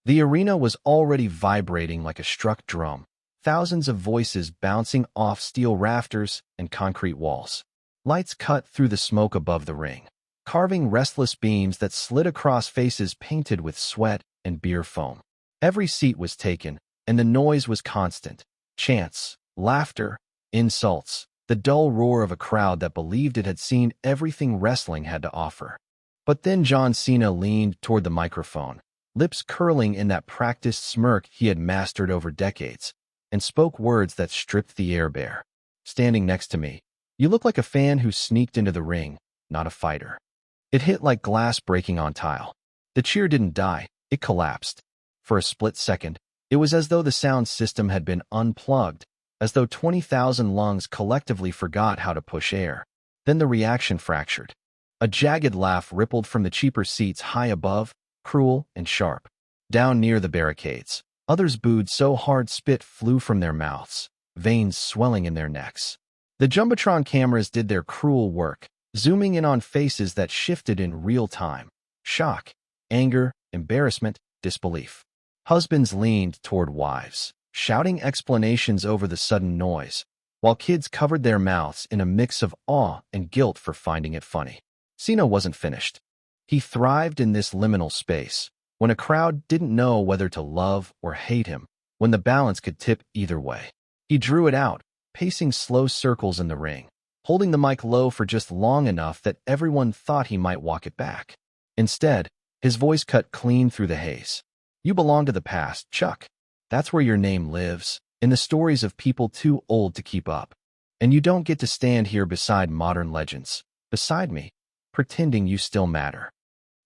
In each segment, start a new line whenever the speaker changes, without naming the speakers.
The arena was already vibrating like a struck drum, thousands of voices bouncing off steel rafters and concrete walls. Lights cut through the smoke above the ring, carving restless beams that slid across faces painted with sweat and beer foam. Every seat was taken, and the noise was constant. Chants, laughter, insults, the dull roar of a crowd that believed it had seen everything wrestling had to offer. But then John Cena leaned toward the microphone, lips curling in that practiced smirk he had mastered over decades, and spoke words that stripped the air bare. Standing next to me, you look like a fan who sneaked into the ring, not a fighter. It hit like glass breaking on tile. The cheer didn't die, it collapsed. For a split second, it was as though the sound system had been unplugged, as though 20,000 lungs collectively forgot how to push air. Then the reaction fractured. A jagged laugh rippled from the cheaper seats high above, cruel and sharp. Down near the barricades, others booed so hard spit flew from their mouths, veins swelling in their necks. The Jumbotron cameras did their cruel work, zooming in on faces that shifted in real time. Shock, anger, embarrassment, disbelief. Husbands leaned toward wives, shouting explanations over the sudden noise, while kids covered their mouths in a mix of awe and guilt for finding it funny. Cena wasn't finished. He thrived in this liminal space, when a crowd didn't know whether to love or hate him, when the balance could tip either way. He drew it out, pacing slow circles in the ring, holding the mic low for just long enough that everyone thought he might walk it back. Instead, his voice cut clean through the haze. You belong to the past, Chuck. That's where your name lives, in the stories of people too old to keep up. And you don't get to stand here beside modern legends, beside me, pretending you still matter.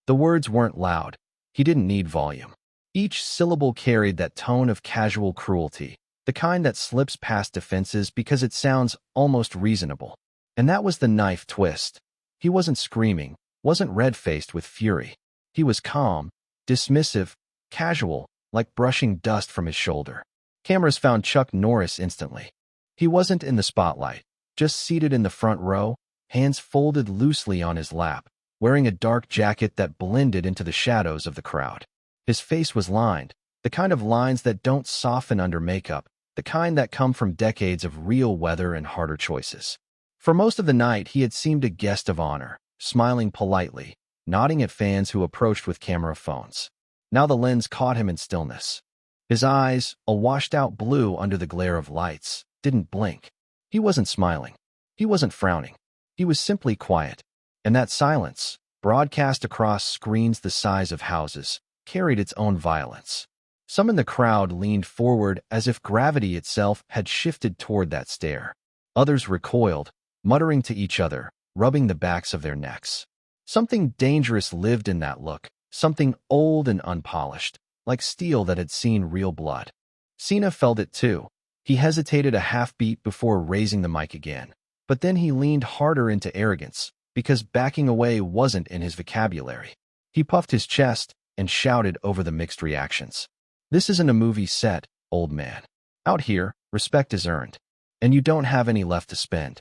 The words weren't loud. He didn't need volume. Each syllable carried that tone of casual cruelty, the kind that slips past defenses because it sounds almost reasonable. And that was the knife twist. He wasn't screaming, wasn't red-faced with fury. He was calm, dismissive, casual, like brushing dust from his shoulder. Cameras found Chuck Norris instantly. He wasn't in the spotlight, just seated in the front row, hands folded loosely on his lap, wearing a dark jacket that blended into the shadows of the crowd. His face was lined, the kind of lines that don't soften under makeup, the kind that come from decades of real weather and harder choices. For most of the night, he had seemed a guest of honor, smiling politely, nodding at fans who approached with camera phones. Now the lens caught him in stillness. His eyes, a washed-out blue under the glare of lights, didn't blink. He wasn't smiling. He wasn't frowning. He was simply quiet. And that silence, broadcast across screens the size of houses, carried its own violence. Some in the crowd leaned forward as if gravity itself had shifted toward that stare. Others recoiled, muttering to each other, rubbing the backs of their necks. Something dangerous lived in that look, something old and unpolished, like steel that had seen real blood. Cena felt it too. He hesitated a half-beat before raising the mic again. But then he leaned harder into arrogance, because backing away wasn't in his vocabulary. He puffed his chest and shouted over the mixed reactions. This isn't a movie set, old man. Out here, respect is earned. And you don't have any left to spend.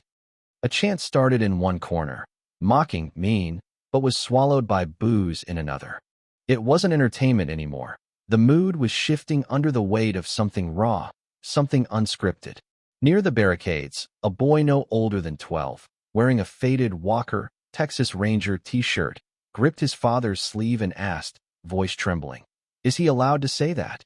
A chant started in one corner, mocking, mean, but was swallowed by boos in another. It wasn't entertainment anymore. The mood was shifting under the weight of something raw, something unscripted. Near the barricades, a boy no older than 12, wearing a faded Walker, Texas Ranger t-shirt, gripped his father's sleeve and asked, voice trembling, "Is he allowed to say that?"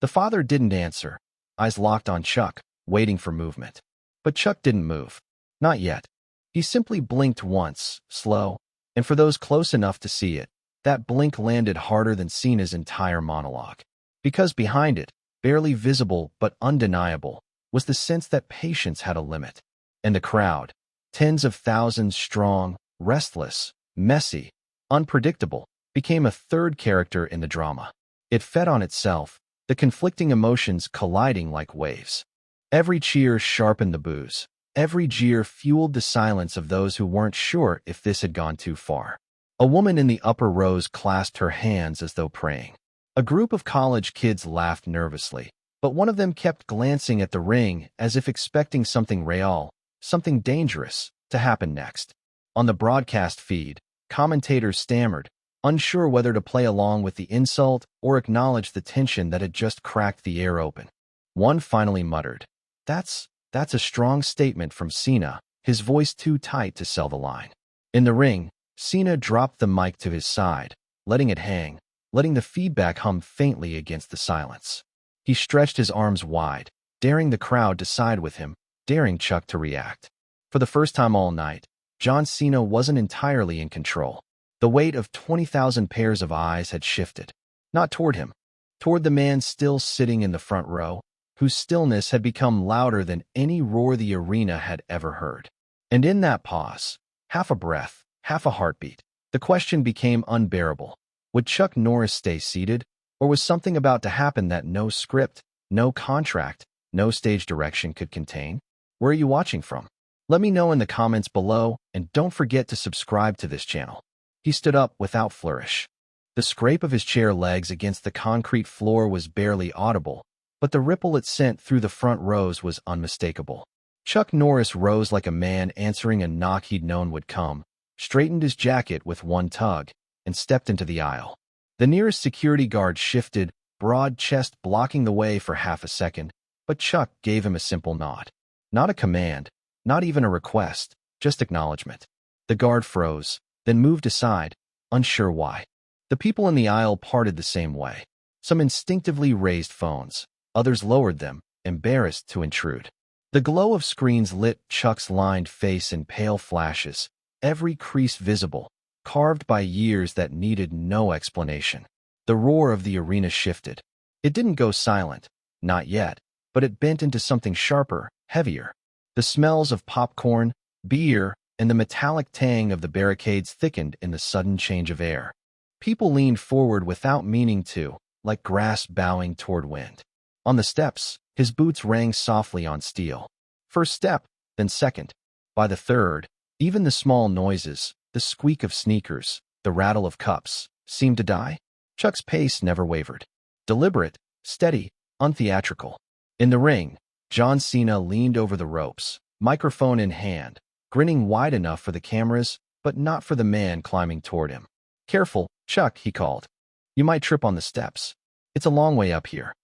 The father didn't answer, eyes locked on Chuck, waiting for movement. But Chuck didn't move. Not yet. He simply blinked once, slow, and for those close enough to see it, that blink landed harder than Cena's entire monologue. Because behind it, barely visible but undeniable, was the sense that patience had a limit. And the crowd, tens of thousands strong, restless, messy, unpredictable, became a third character in the drama. It fed on itself, the conflicting emotions colliding like waves. Every cheer sharpened the boos. Every jeer fueled the silence of those who weren't sure if this had gone too far. A woman in the upper rows clasped her hands as though praying. A group of college kids laughed nervously, but one of them kept glancing at the ring as if expecting something real, something dangerous, to happen next. On the broadcast feed, commentators stammered, unsure whether to play along with the insult or acknowledge the tension that had just cracked the air open. One finally muttered, That's a strong statement from Cena, his voice too tight to sell the line. In the ring, Cena dropped the mic to his side, letting it hang, letting the feedback hum faintly against the silence. He stretched his arms wide, daring the crowd to side with him, daring Chuck to react. For the first time all night, John Cena wasn't entirely in control. The weight of 20,000 pairs of eyes had shifted. Not toward him, toward the man still sitting in the front row, whose stillness had become louder than any roar the arena had ever heard. And in that pause, half a breath, half a heartbeat, the question became unbearable. Would Chuck Norris stay seated, or was something about to happen that no script, no contract, no stage direction could contain? Where are you watching from? Let me know in the comments below, and don't forget to subscribe to this channel. He stood up without flourish. The scrape of his chair legs against the concrete floor was barely audible, but the ripple it sent through the front rows was unmistakable. Chuck Norris rose like a man answering a knock he'd known would come, straightened his jacket with one tug, and stepped into the aisle. The nearest security guard shifted, broad chest blocking the way for half a second, but Chuck gave him a simple nod. Not a command, not even a request, just acknowledgement. The guard froze, then moved aside, unsure why. The people in the aisle parted the same way. Some instinctively raised phones, others lowered them, embarrassed to intrude. The glow of screens lit Chuck's lined face in pale flashes, every crease visible, carved by years that needed no explanation. The roar of the arena shifted. It didn't go silent, not yet, but it bent into something sharper, heavier. The smells of popcorn, beer, and the metallic tang of the barricades thickened in the sudden change of air. People leaned forward without meaning to, like grass bowing toward wind. On the steps, his boots rang softly on steel. First step, then second. By the third, even the small noises, the squeak of sneakers, the rattle of cups, seemed to die. Chuck's pace never wavered. Deliberate, steady, untheatrical. In the ring, John Cena leaned over the ropes, microphone in hand, grinning wide enough for the cameras, but not for the man climbing toward him. Careful, Chuck, he called. You might trip on the steps. It's a long way up here.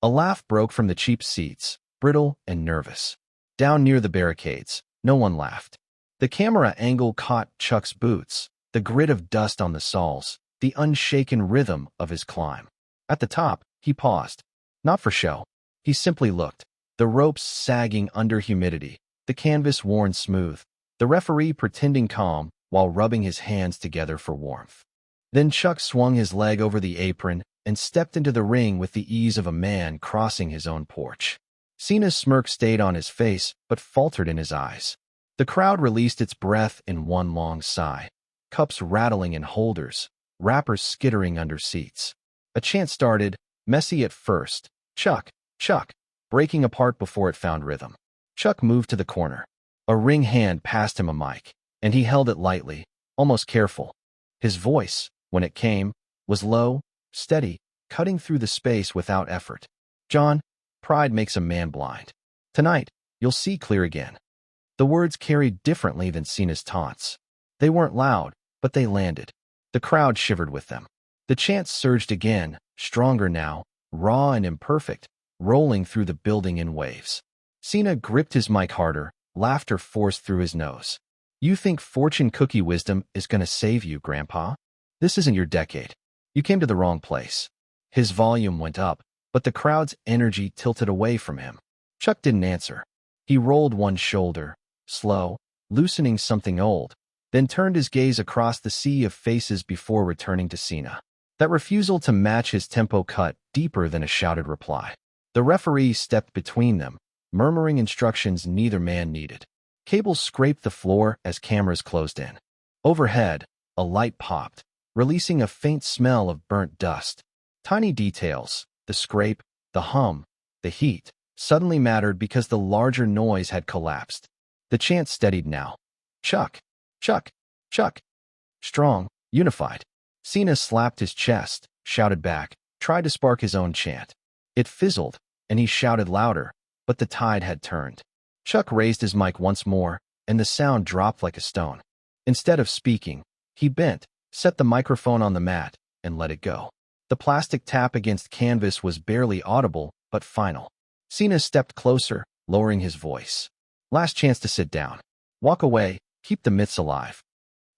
A laugh broke from the cheap seats, brittle and nervous. Down near the barricades, no one laughed. The camera angle caught Chuck's boots, the grit of dust on the soles, the unshaken rhythm of his climb. At the top, he paused. Not for show. He simply looked. The ropes sagging under humidity, the canvas worn smooth, the referee pretending calm while rubbing his hands together for warmth. Then Chuck swung his leg over the apron and stepped into the ring with the ease of a man crossing his own porch. Cena's smirk stayed on his face but faltered in his eyes. The crowd released its breath in one long sigh, cups rattling in holders, wrappers skittering under seats. A chant started, messy at first, Chuck, Chuck, breaking apart before it found rhythm. Chuck moved to the corner. A ring hand passed him a mic, and he held it lightly, almost careful. His voice, when it came, was low, steady, cutting through the space without effort. John, pride makes a man blind. Tonight, you'll see clear again. The words carried differently than Cena's taunts. They weren't loud, but they landed. The crowd shivered with them. The chant surged again, stronger now, raw and imperfect, rolling through the building in waves. Cena gripped his mic harder, laughter forced through his nose. You think fortune cookie wisdom is going to save you, Grandpa? This isn't your decade. You came to the wrong place. His volume went up, but the crowd's energy tilted away from him. Chuck didn't answer. He rolled one shoulder, slow, loosening something old, then turned his gaze across the sea of faces before returning to Cena. That refusal to match his tempo cut deeper than a shouted reply. The referee stepped between them, murmuring instructions neither man needed. Cables scraped the floor as cameras closed in. Overhead, a light popped, releasing a faint smell of burnt dust. Tiny details, the scrape, the hum, the heat, suddenly mattered because the larger noise had collapsed. The chant steadied now. Chuck, Chuck, Chuck. Strong, unified. Cena slapped his chest, shouted back, tried to spark his own chant. It fizzled, and he shouted louder, but the tide had turned. Chuck raised his mic once more, and the sound dropped like a stone. Instead of speaking, he bent, set the microphone on the mat, and let it go. The plastic tap against canvas was barely audible, but final. Cena stepped closer, lowering his voice. Last chance to sit down. Walk away, keep the myths alive.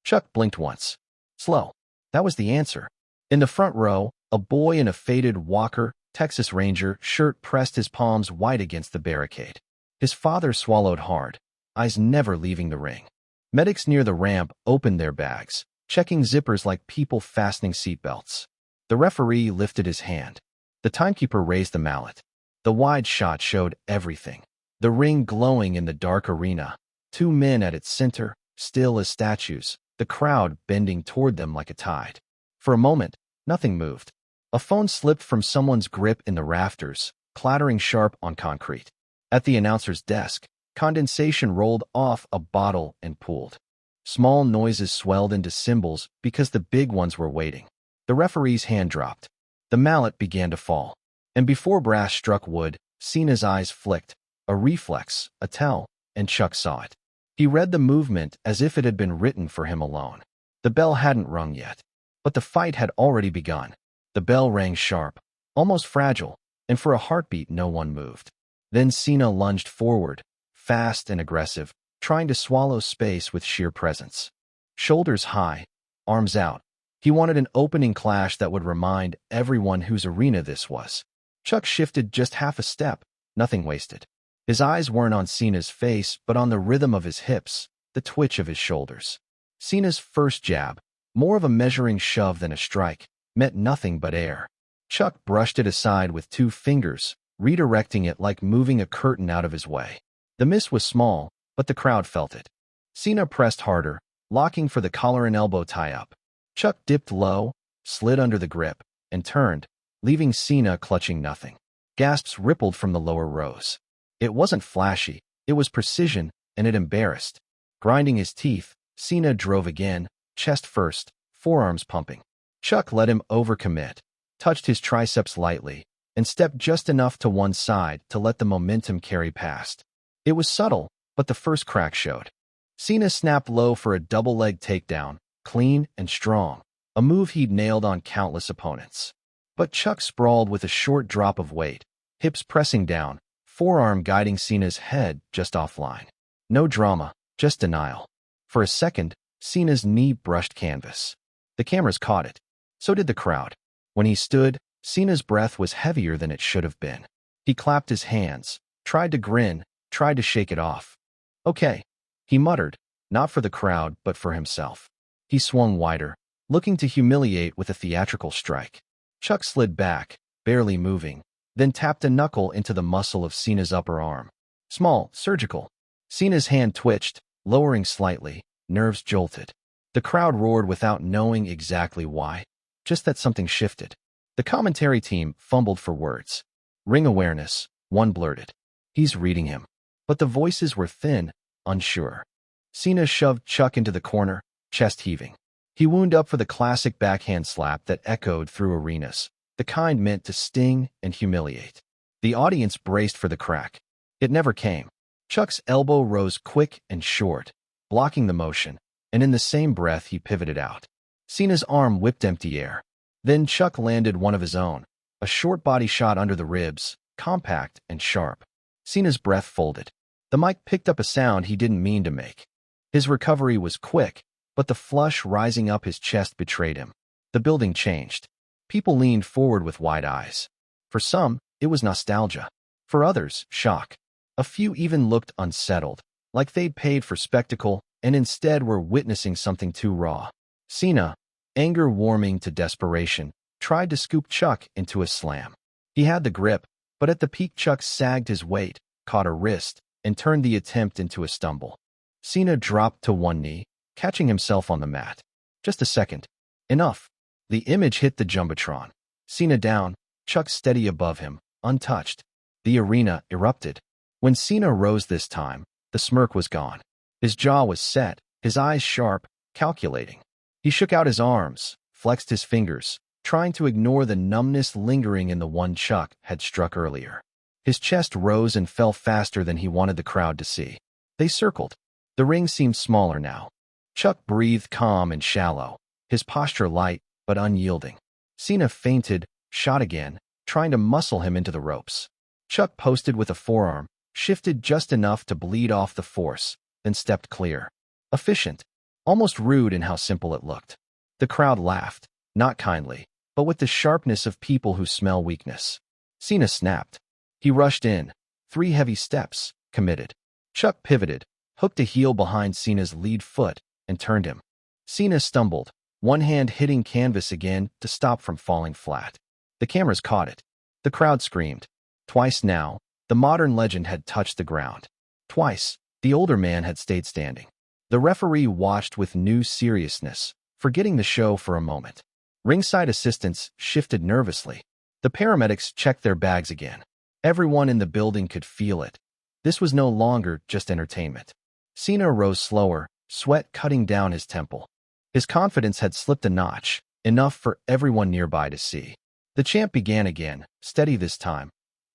Chuck blinked once. Slow. That was the answer. In the front row, a boy in a faded Walker, Texas Ranger shirt pressed his palms white against the barricade. His father swallowed hard, eyes never leaving the ring. Medics near the ramp opened their bags, checking zippers like people fastening seatbelts. The referee lifted his hand. The timekeeper raised the mallet. The wide shot showed everything. The ring glowing in the dark arena. 2 men at its center, still as statues, the crowd bending toward them like a tide. For a moment, nothing moved. A phone slipped from someone's grip in the rafters, clattering sharp on concrete. At the announcer's desk, condensation rolled off a bottle and pooled. Small noises swelled into cymbals because the big ones were waiting. The referee's hand dropped. The mallet began to fall. And before brass struck wood, Cena's eyes flicked. A reflex, a tell, and Chuck saw it. He read the movement as if it had been written for him alone. The bell hadn't rung yet, but the fight had already begun. The bell rang sharp, almost fragile, and for a heartbeat no one moved. Then Cena lunged forward, fast and aggressive, trying to swallow space with sheer presence. Shoulders high, arms out. He wanted an opening clash that would remind everyone whose arena this was. Chuck shifted just half a step, nothing wasted. His eyes weren't on Cena's face, but on the rhythm of his hips, the twitch of his shoulders. Cena's first jab, more of a measuring shove than a strike, met nothing but air. Chuck brushed it aside with 2 fingers, redirecting it like moving a curtain out of his way. The miss was small, but the crowd felt it. Cena pressed harder, locking for the collar and elbow tie-up. Chuck dipped low, slid under the grip, and turned, leaving Cena clutching nothing. Gasps rippled from the lower rows. It wasn't flashy, it was precision, and it embarrassed. Grinding his teeth, Cena drove again, chest first, forearms pumping. Chuck let him overcommit, touched his triceps lightly, and stepped just enough to one side to let the momentum carry past. It was subtle, but the first crack showed. Cena snapped low for a double-leg takedown, clean and strong, a move he'd nailed on countless opponents. But Chuck sprawled with a short drop of weight, hips pressing down, forearm guiding Cena's head just offline. No drama, just denial. For a second, Cena's knee brushed canvas. The cameras caught it. So did the crowd. When he stood, Cena's breath was heavier than it should have been. He clapped his hands, tried to grin, tried to shake it off. Okay, he muttered, not for the crowd, but for himself. He swung wider, looking to humiliate with a theatrical strike. Chuck slid back, barely moving, then tapped a knuckle into the muscle of Cena's upper arm. Small, surgical. Cena's hand twitched, lowering slightly, nerves jolted. The crowd roared without knowing exactly why, just that something shifted. The commentary team fumbled for words. Ring awareness, one blurted. He's reading him. But the voices were thin, unsure. Cena shoved Chuck into the corner, chest heaving. He wound up for the classic backhand slap that echoed through arenas, the kind meant to sting and humiliate. The audience braced for the crack. It never came. Chuck's elbow rose quick and short, blocking the motion, and in the same breath he pivoted out. Cena's arm whipped empty air. Then Chuck landed one of his own, a short body shot under the ribs, compact and sharp. Cena's breath folded. The mic picked up a sound he didn't mean to make. His recovery was quick, but the flush rising up his chest betrayed him. The building changed. People leaned forward with wide eyes. For some, it was nostalgia. For others, shock. A few even looked unsettled, like they'd paid for spectacle and instead were witnessing something too raw. Cena, anger warming to desperation, tried to scoop Chuck into a slam. He had the grip, but at the peak Chuck sagged his weight, caught a wrist, and turned the attempt into a stumble. Cena dropped to one knee, catching himself on the mat. Just a second. Enough. The image hit the jumbotron. Cena down, Chuck steady above him, untouched. The arena erupted. When Cena rose this time, the smirk was gone. His jaw was set, his eyes sharp, calculating. He shook out his arms, flexed his fingers, trying to ignore the numbness lingering in the one Chuck had struck earlier. His chest rose and fell faster than he wanted the crowd to see. They circled. The ring seemed smaller now. Chuck breathed calm and shallow. his posture light but unyielding. Cena feinted, shot again, trying to muscle him into the ropes. Chuck posted with a forearm, shifted just enough to bleed off the force, then stepped clear. Efficient, almost rude in how simple it looked. The crowd laughed, not kindly, but with the sharpness of people who smell weakness. Cena snapped. He rushed in. 3 heavy steps, committed. Chuck pivoted, hooked a heel behind Cena's lead foot, and turned him. Cena stumbled, one hand hitting canvas again to stop from falling flat. The cameras caught it. The crowd screamed. Twice now, the modern legend had touched the ground. Twice, the older man had stayed standing. The referee watched with new seriousness, forgetting the show for a moment. Ringside assistants shifted nervously. The paramedics checked their bags again. Everyone in the building could feel it. This was no longer just entertainment. Cena rose slower, sweat cutting down his temple. His confidence had slipped a notch, enough for everyone nearby to see. The chant began again, steady this time.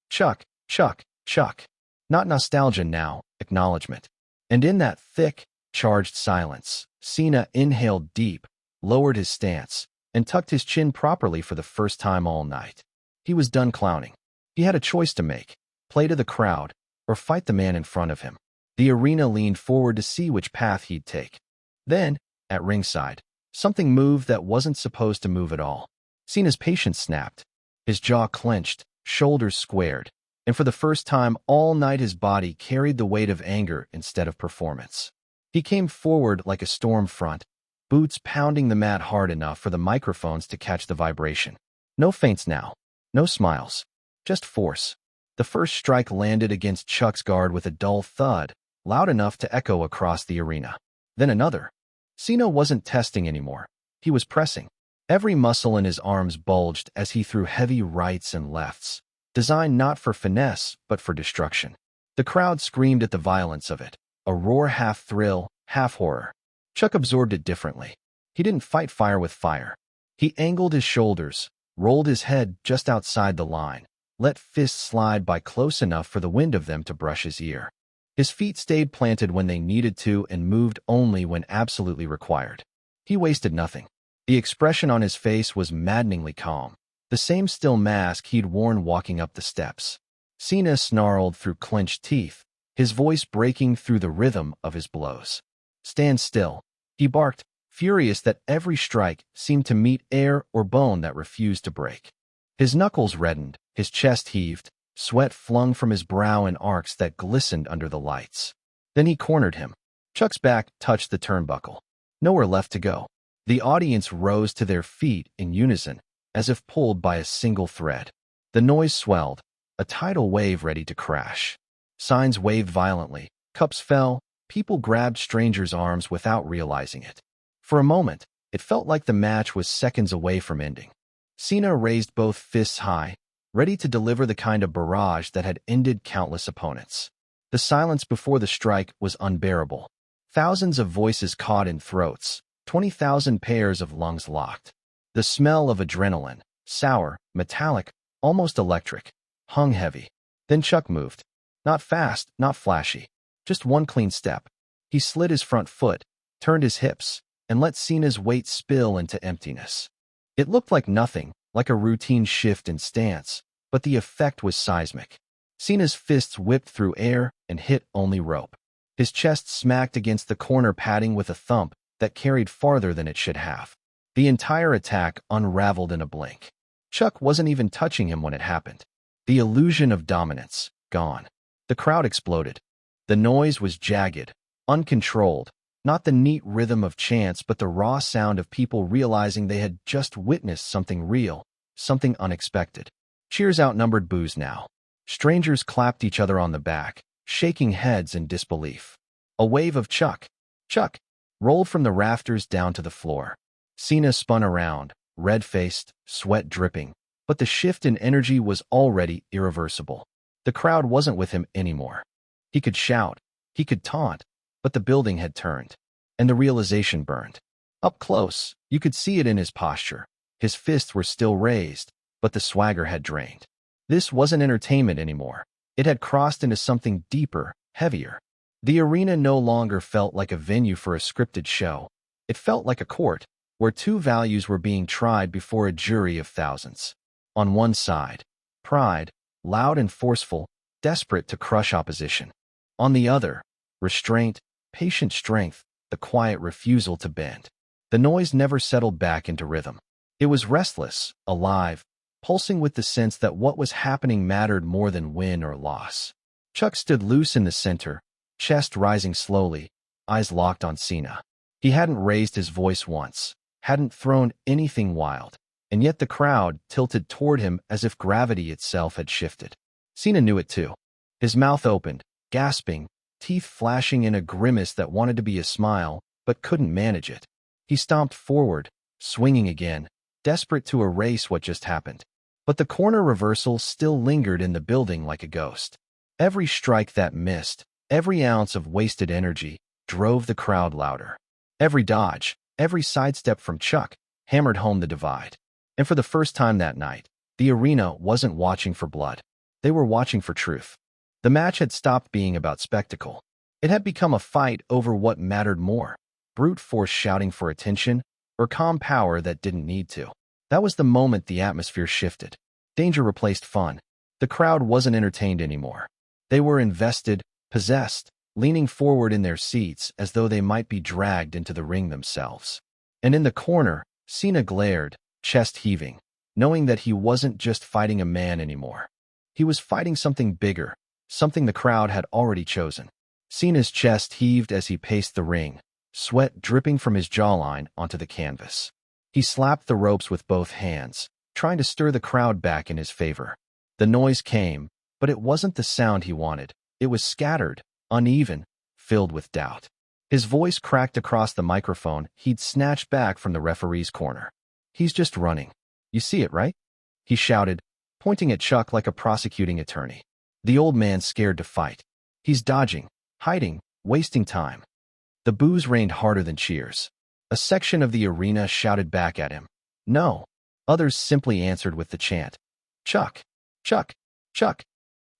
Chuck, Chuck, Chuck. Not nostalgia now, acknowledgement. And in that thick, charged silence, Cena inhaled deep, lowered his stance, and tucked his chin properly for the first time all night. He was done clowning. He had a choice to make, play to the crowd, or fight the man in front of him. The arena leaned forward to see which path he'd take. Then, at ringside, something moved that wasn't supposed to move at all. Cena's patience snapped. His jaw clenched, shoulders squared, and for the first time all night his body carried the weight of anger instead of performance. He came forward like a storm front, boots pounding the mat hard enough for the microphones to catch the vibration. No feints now, no smiles, just force. The first strike landed against Chuck's guard with a dull thud, loud enough to echo across the arena. Then another. Cena wasn't testing anymore. He was pressing. Every muscle in his arms bulged as he threw heavy rights and lefts, designed not for finesse, but for destruction. The crowd screamed at the violence of it, a roar half thrill, half horror. Chuck absorbed it differently. He didn't fight fire with fire. He angled his shoulders, rolled his head just outside the line, let fists slide by close enough for the wind of them to brush his ear. His feet stayed planted when they needed to and moved only when absolutely required. He wasted nothing. The expression on his face was maddeningly calm, the same still mask he'd worn walking up the steps. Cena snarled through clenched teeth, his voice breaking through the rhythm of his blows. Stand still, he barked, furious that every strike seemed to meet air or bone that refused to break. His knuckles reddened, his chest heaved, sweat flung from his brow in arcs that glistened under the lights. Then he cornered him. Chuck's back touched the turnbuckle. Nowhere left to go. The audience rose to their feet in unison, as if pulled by a single thread. The noise swelled, a tidal wave ready to crash. Signs waved violently, cups fell, people grabbed strangers' arms without realizing it. For a moment, it felt like the match was seconds away from ending. Cena raised both fists high, ready to deliver the kind of barrage that had ended countless opponents. The silence before the strike was unbearable. Thousands of voices caught in throats, 20,000 pairs of lungs locked. The smell of adrenaline, sour, metallic, almost electric, hung heavy. Then Chuck moved. Not fast, not flashy, just one clean step. He slid his front foot, turned his hips, and let Cena's weight spill into emptiness. It looked like nothing, like a routine shift in stance, but the effect was seismic. Cena's fists whipped through air and hit only rope. His chest smacked against the corner padding with a thump that carried farther than it should have. The entire attack unraveled in a blink. Chuck wasn't even touching him when it happened. The illusion of dominance, gone. The crowd exploded. The noise was jagged, uncontrolled, not the neat rhythm of chants but the raw sound of people realizing they had just witnessed something real, something unexpected. Cheers outnumbered boos now. Strangers clapped each other on the back, shaking heads in disbelief. A wave of Chuck, Chuck, rolled from the rafters down to the floor. Cena spun around, red-faced, sweat dripping, but the shift in energy was already irreversible. The crowd wasn't with him anymore. He could shout, he could taunt, but the building had turned, and the realization burned. Up close, you could see it in his posture. His fists were still raised, but the swagger had drained. This wasn't entertainment anymore. It had crossed into something deeper, heavier. The arena no longer felt like a venue for a scripted show. It felt like a court, where two values were being tried before a jury of thousands. On one side, pride, loud and forceful, desperate to crush opposition. On the other, restraint, patient strength, the quiet refusal to bend. The noise never settled back into rhythm. It was restless, alive, pulsing with the sense that what was happening mattered more than win or loss. Chuck stood loose in the center, chest rising slowly, eyes locked on Cena. He hadn't raised his voice once, hadn't thrown anything wild, and yet the crowd tilted toward him as if gravity itself had shifted. Cena knew it too. His mouth opened, gasping, teeth flashing in a grimace that wanted to be a smile, but couldn't manage it. He stomped forward, swinging again, desperate to erase what just happened. But the corner reversal still lingered in the building like a ghost. Every strike that missed, every ounce of wasted energy, drove the crowd louder. Every dodge, every sidestep from Chuck, hammered home the divide. And for the first time that night, the arena wasn't watching for blood. They were watching for truth. The match had stopped being about spectacle. It had become a fight over what mattered more: brute force shouting for attention, or calm power that didn't need to. That was the moment the atmosphere shifted. Danger replaced fun. The crowd wasn't entertained anymore. They were invested, possessed, leaning forward in their seats as though they might be dragged into the ring themselves. And in the corner, Cena glared, chest heaving, knowing that he wasn't just fighting a man anymore. He was fighting something bigger, something the crowd had already chosen. Cena's chest heaved as he paced the ring, sweat dripping from his jawline onto the canvas. He slapped the ropes with both hands, trying to stir the crowd back in his favor. The noise came, but it wasn't the sound he wanted. It was scattered, uneven, filled with doubt. His voice cracked across the microphone he'd snatched back from the referee's corner. "He's just running. You see it, right?" he shouted, pointing at Chuck like a prosecuting attorney. The old man's scared to fight. He's dodging, hiding, wasting time. The boos rained harder than cheers. A section of the arena shouted back at him, "No." Others simply answered with the chant, "Chuck! Chuck! Chuck!"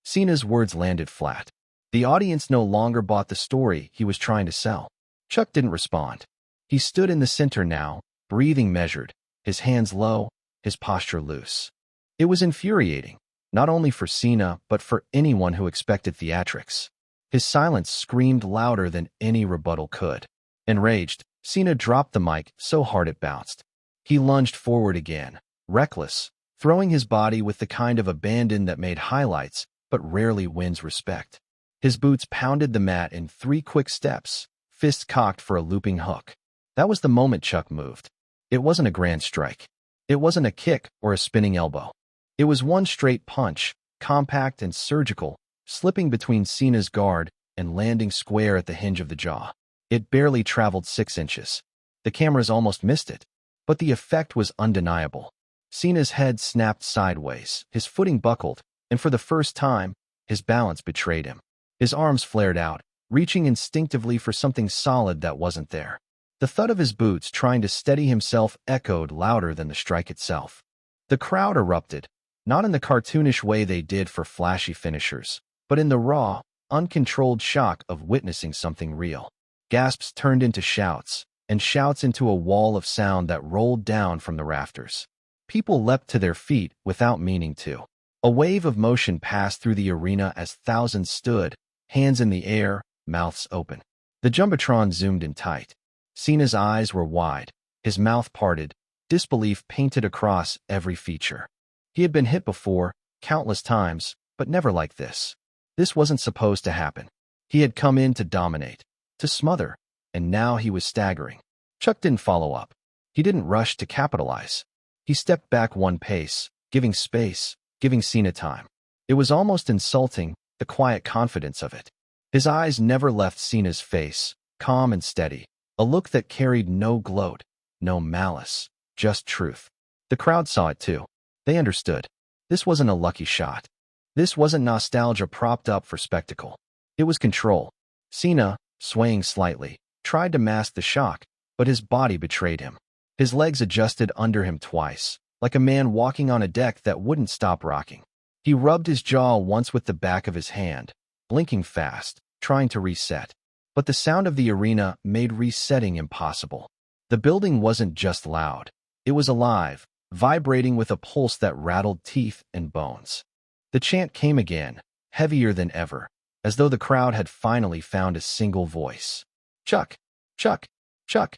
Cena's words landed flat. The audience no longer bought the story he was trying to sell. Chuck didn't respond. He stood in the center now, breathing measured, his hands low, his posture loose. It was infuriating, not only for Cena but for anyone who expected theatrics. His silence screamed louder than any rebuttal could. Enraged, Cena dropped the mic so hard it bounced. He lunged forward again, reckless, throwing his body with the kind of abandon that made highlights but rarely wins respect. His boots pounded the mat in 3 quick steps, fists cocked for a looping hook. That was the moment Chuck moved. It wasn't a grand strike. It wasn't a kick or a spinning elbow. It was one straight punch, compact and surgical, slipping between Cena's guard and landing square at the hinge of the jaw. It barely traveled 6 inches. The cameras almost missed it, but the effect was undeniable. Cena's head snapped sideways, his footing buckled, and for the first time, his balance betrayed him. His arms flared out, reaching instinctively for something solid that wasn't there. The thud of his boots trying to steady himself echoed louder than the strike itself. The crowd erupted, not in the cartoonish way they did for flashy finishers, but in the raw, uncontrolled shock of witnessing something real. Gasps turned into shouts, and shouts into a wall of sound that rolled down from the rafters. People leapt to their feet without meaning to. A wave of motion passed through the arena as thousands stood, hands in the air, mouths open. The Jumbotron zoomed in tight. Cena's eyes were wide, his mouth parted, disbelief painted across every feature. He had been hit before, countless times, but never like this. This wasn't supposed to happen. He had come in to dominate, to smother, and now he was staggering. Chuck didn't follow up. He didn't rush to capitalize. He stepped back 1 pace, giving space, giving Cena time. It was almost insulting, the quiet confidence of it. His eyes never left Cena's face, calm and steady, a look that carried no gloat, no malice, just truth. The crowd saw it too. They understood. This wasn't a lucky shot. This wasn't nostalgia propped up for spectacle. It was control. Cena, swaying slightly, tried to mask the shock, but his body betrayed him. His legs adjusted under him twice, like a man walking on a deck that wouldn't stop rocking. He rubbed his jaw once with the back of his hand, blinking fast, trying to reset. But the sound of the arena made resetting impossible. The building wasn't just loud. It was alive, vibrating with a pulse that rattled teeth and bones. The chant came again, heavier than ever, as though the crowd had finally found a single voice. Chuck! Chuck! Chuck!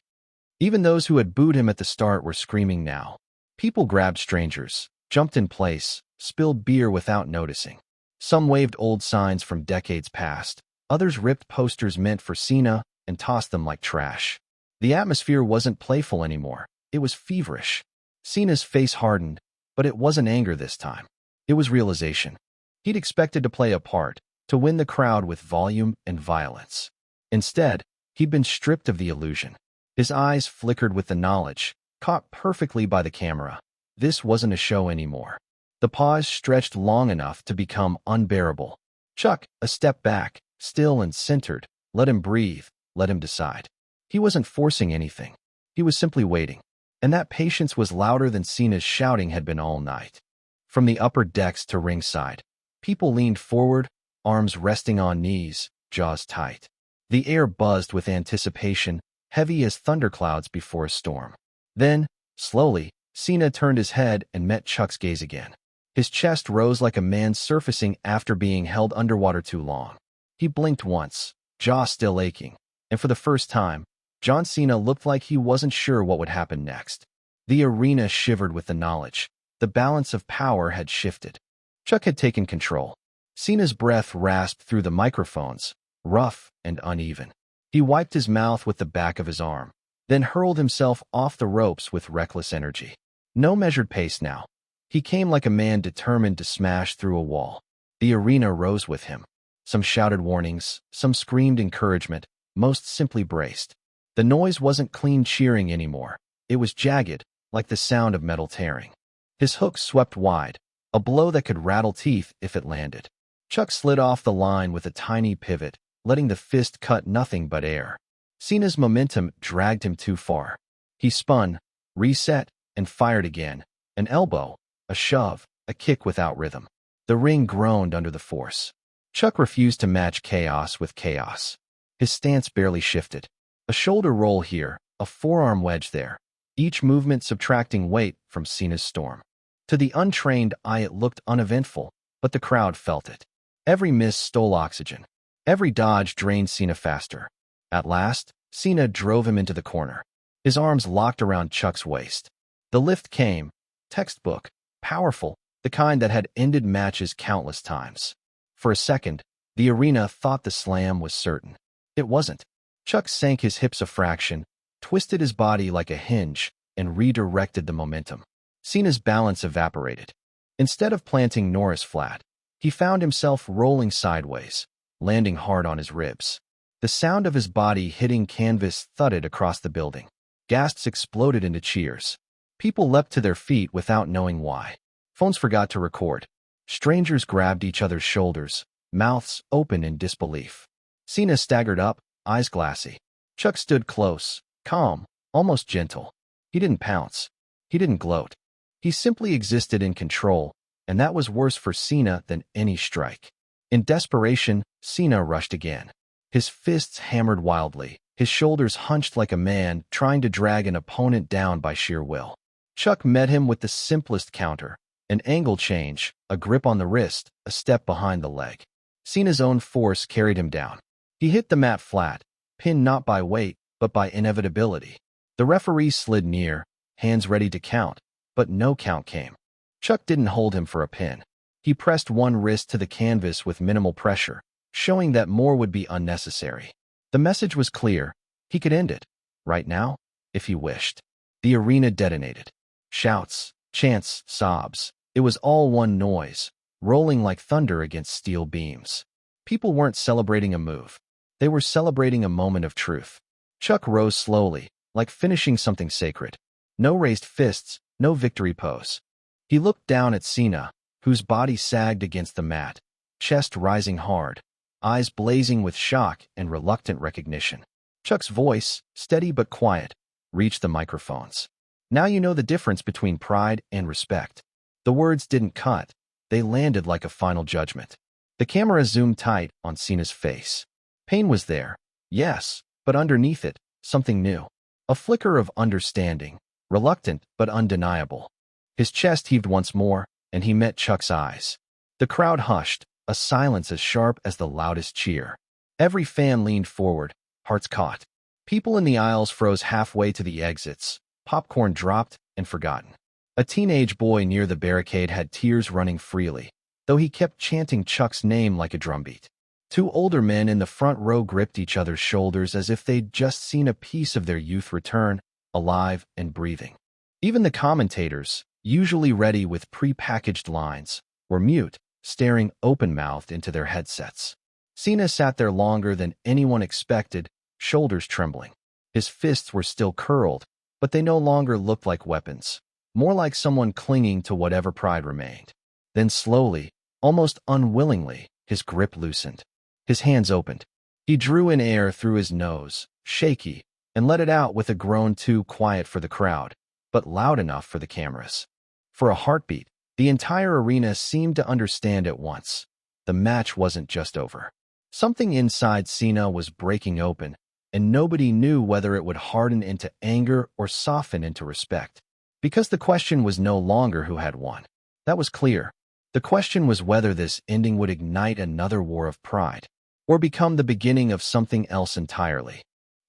Even those who had booed him at the start were screaming now. People grabbed strangers, jumped in place, spilled beer without noticing. Some waved old signs from decades past. Others ripped posters meant for Cena and tossed them like trash. The atmosphere wasn't playful anymore. It was feverish. Cena's face hardened, but it wasn't anger this time. It was realization. He'd expected to play a part, to win the crowd with volume and violence. Instead, he'd been stripped of the illusion. His eyes flickered with the knowledge, caught perfectly by the camera. This wasn't a show anymore. The pause stretched long enough to become unbearable. Chuck, a step back, still and centered, let him breathe, let him decide. He wasn't forcing anything. He was simply waiting. And that patience was louder than Cena's shouting had been all night. From the upper decks to ringside, people leaned forward, arms resting on knees, jaws tight. The air buzzed with anticipation, heavy as thunderclouds before a storm. Then, slowly, Cena turned his head and met Chuck's gaze again. His chest rose like a man surfacing after being held underwater too long. He blinked once, jaw still aching, and for the first time, John Cena looked like he wasn't sure what would happen next. The arena shivered with the knowledge. The balance of power had shifted. Chuck had taken control. Cena's breath rasped through the microphones, rough and uneven. He wiped his mouth with the back of his arm, then hurled himself off the ropes with reckless energy. No measured pace now. He came like a man determined to smash through a wall. The arena rose with him. Some shouted warnings, some screamed encouragement, most simply braced. The noise wasn't clean cheering anymore. It was jagged, like the sound of metal tearing. His hook swept wide, a blow that could rattle teeth if it landed. Chuck slid off the line with a tiny pivot, letting the fist cut nothing but air. Cena's momentum dragged him too far. He spun, reset, and fired again. An elbow, a shove, a kick without rhythm. The ring groaned under the force. Chuck refused to match chaos with chaos. His stance barely shifted. A shoulder roll here, a forearm wedge there, each movement subtracting weight from Cena's storm. To the untrained eye it looked uneventful, but the crowd felt it. Every miss stole oxygen. Every dodge drained Cena faster. At last, Cena drove him into the corner. His arms locked around Chuck's waist. The lift came, textbook, powerful, the kind that had ended matches countless times. For a second, the arena thought the slam was certain. It wasn't. Chuck sank his hips a fraction, twisted his body like a hinge, and redirected the momentum. Cena's balance evaporated. Instead of planting Norris flat, he found himself rolling sideways, landing hard on his ribs. The sound of his body hitting canvas thudded across the building. Gasps exploded into cheers. People leapt to their feet without knowing why. Phones forgot to record. Strangers grabbed each other's shoulders, mouths open in disbelief. Cena staggered up, eyes glassy. Chuck stood close, calm, almost gentle. He didn't pounce. He didn't gloat. He simply existed in control, and that was worse for Cena than any strike. In desperation, Cena rushed again. His fists hammered wildly, his shoulders hunched like a man trying to drag an opponent down by sheer will. Chuck met him with the simplest counter, an angle change, a grip on the wrist, a step behind the leg. Cena's own force carried him down. He hit the mat flat, pinned not by weight, but by inevitability. The referee slid near, hands ready to count, but no count came. Chuck didn't hold him for a pin. He pressed one wrist to the canvas with minimal pressure, showing that more would be unnecessary. The message was clear. He could end it, right now, if he wished. The arena detonated. Shouts, chants, sobs. It was all one noise, rolling like thunder against steel beams. People weren't celebrating a move. They were celebrating a moment of truth. Chuck rose slowly, like finishing something sacred. No raised fists, no victory pose. He looked down at Cena, whose body sagged against the mat, chest rising hard, eyes blazing with shock and reluctant recognition. Chuck's voice, steady but quiet, reached the microphones. Now you know the difference between pride and respect. The words didn't cut. They landed like a final judgment. The camera zoomed tight on Cena's face. Pain was there, yes, but underneath it, something new. A flicker of understanding, reluctant but undeniable. His chest heaved once more, and he met Chuck's eyes. The crowd hushed, a silence as sharp as the loudest cheer. Every fan leaned forward, hearts caught. People in the aisles froze halfway to the exits, popcorn dropped and forgotten. A teenage boy near the barricade had tears running freely, though he kept chanting Chuck's name like a drumbeat. Two older men in the front row gripped each other's shoulders as if they'd just seen a piece of their youth return, alive and breathing. Even the commentators, usually ready with pre-packaged lines, were mute, staring open-mouthed into their headsets. Cena sat there longer than anyone expected, shoulders trembling. His fists were still curled, but they no longer looked like weapons, more like someone clinging to whatever pride remained. Then slowly, almost unwillingly, his grip loosened. His hands opened. He drew in air through his nose, shaky, and let it out with a groan too quiet for the crowd, but loud enough for the cameras. For a heartbeat, the entire arena seemed to understand at once. The match wasn't just over. Something inside Cena was breaking open, and nobody knew whether it would harden into anger or soften into respect. Because the question was no longer who had won. That was clear. The question was whether this ending would ignite another war of pride, or become the beginning of something else entirely.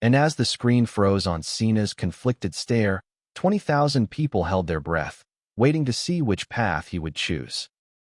And as the screen froze on Cena's conflicted stare, 20,000 people held their breath, waiting to see which path he would choose.